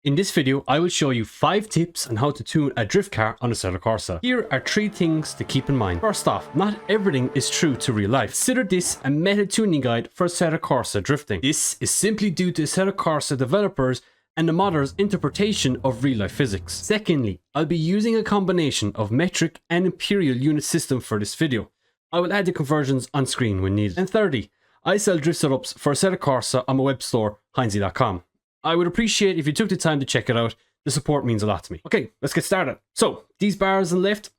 In this video, I will show you 5 tips on how to tune a drift car on Assetto Corsa. Here are 3 things to keep in mind. First off, not everything is true to real life. Consider this a meta tuning guide for Assetto Corsa drifting. This is simply due to Assetto Corsa developers and the modder's interpretation of real life physics. Secondly, I'll be using a combination of metric and imperial unit system for this video. I will add the conversions on screen when needed. And thirdly, I sell drift setups for Assetto Corsa on my web store, HynesZ.com. I would appreciate if you took the time to check it out. The support means a lot to me. Okay, let's get started. So, these bars on the left,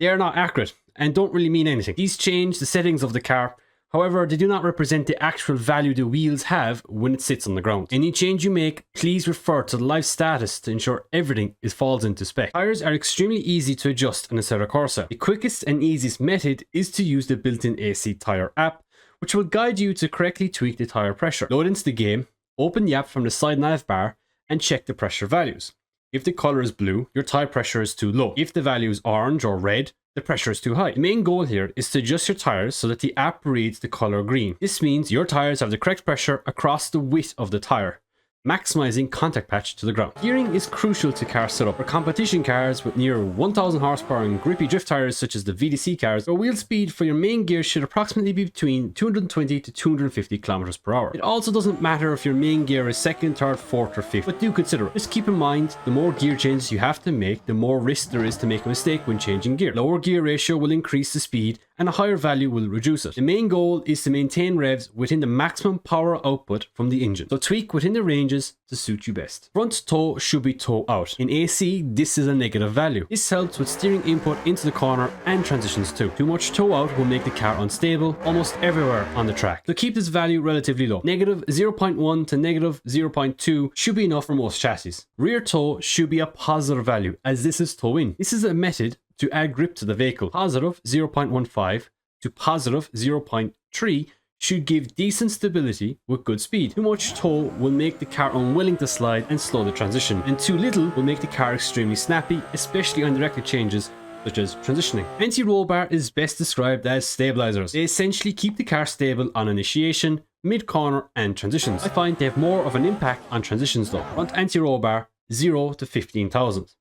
they are not accurate and don't really mean anything. These change the settings of the car. However, they do not represent the actual value the wheels have when it sits on the ground. Any change you make, please refer to the live status to ensure everything falls into spec. Tires are extremely easy to adjust on Assetto Corsa. The quickest and easiest method is to use the built-in AC tyre app, which will guide you to correctly tweak the tyre pressure. Load into the game, open the app from the side nav bar and check the pressure values. If the color is blue, your tyre pressure is too low. If the value is orange or red, the pressure is too high. The main goal here is to adjust your tyres so that the app reads the color green. This means your tyres have the correct pressure across the width of the tyre, maximizing contact patch to the ground. Gearing is crucial to car setup. For competition cars with near 1000 horsepower and grippy drift tyres such as the VDC cars, your wheel speed for your main gear should approximately be between 220 to 250 kilometers per hour. It also doesn't matter if your main gear is second, third, fourth or fifth, but do consider it. Just keep in mind, the more gear changes you have to make, the more risk there is to make a mistake when changing gear. Lower gear ratio will increase the speed and a higher value will reduce it. The main goal is to maintain revs within the maximum power output from the engine, so tweak within the ranges to suit you best. Front toe should be toe out. In AC, this is a negative value. This helps with steering input into the corner and transitions too. Too much toe out will make the car unstable almost everywhere on the track, so keep this value relatively low. Negative 0.1 to negative 0.2 should be enough for most chassis. Rear toe should be a positive value, as this is toe in. This is a method to add grip to the vehicle. Positive 0.15 to positive 0.3 should give decent stability with good speed. Too much toe will make the car unwilling to slide and slow the transition, and too little will make the car extremely snappy, especially on directed changes such as transitioning. Anti-roll bar is best described as stabilizers. They essentially keep the car stable on initiation, mid-corner and transitions. I find they have more of an impact on transitions though. Front anti-roll bar 0 to 15,000.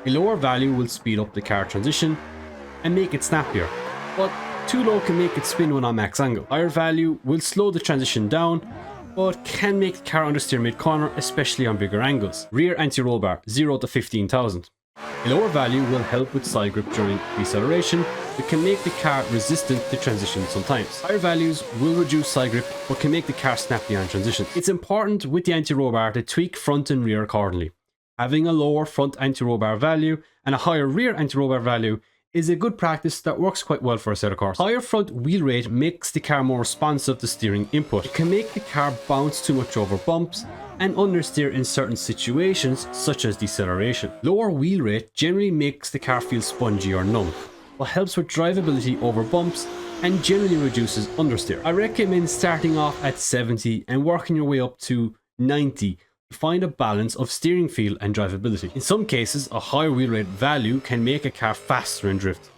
A lower value will speed up the car transition and make it snappier, but too low can make it spin when on max angle. Higher value will slow the transition down, but can make the car understeer mid-corner, especially on bigger angles. Rear anti-roll bar 0 to 15,000. A lower value will help with side grip during deceleration, but can make the car resistant to transition sometimes. Higher values will reduce side grip, but can make the car snappy on transition. It's important with the anti-roll bar to tweak front and rear accordingly. Having a lower front anti-roll bar value and a higher rear anti-roll bar value is a good practice that works quite well for Assetto Corsa. Higher front wheel rate makes the car more responsive to steering input. It can make the car bounce too much over bumps and understeer in certain situations such as deceleration. Lower wheel rate generally makes the car feel spongy or numb, but helps with drivability over bumps and generally reduces understeer. I recommend starting off at 70 and working your way up to 90. Find a balance of steering feel and drivability. In some cases, a higher wheel rate value can make a car faster in drift.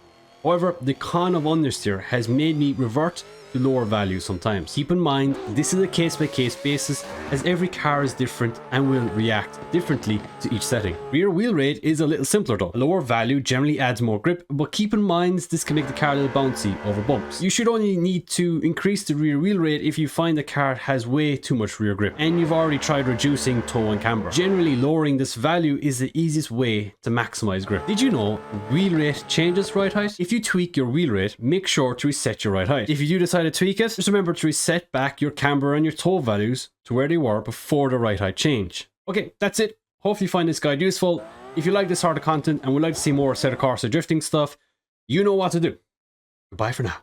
However, the con of understeer has made me revert to lower values sometimes. Keep in mind, this is a case-by-case basis, as every car is different and will react differently to each setting. Rear wheel rate is a little simpler though. A lower value generally adds more grip, but keep in mind this can make the car a little bouncy over bumps. You should only need to increase the rear wheel rate if you find the car has way too much rear grip and you've already tried reducing toe and camber. Generally, lowering this value is the easiest way to maximize grip. Did you know wheel rate changes ride height? If you tweak your wheel rate, make sure to reset your ride height. If you do decide to tweak it, just remember to reset back your camber and your toe values to where they were before the ride height change. Okay, that's it. Hopefully you find this guide useful. If you like this sort of content and would like to see more Assetto Corsa drifting stuff, you know what to do. Goodbye for now.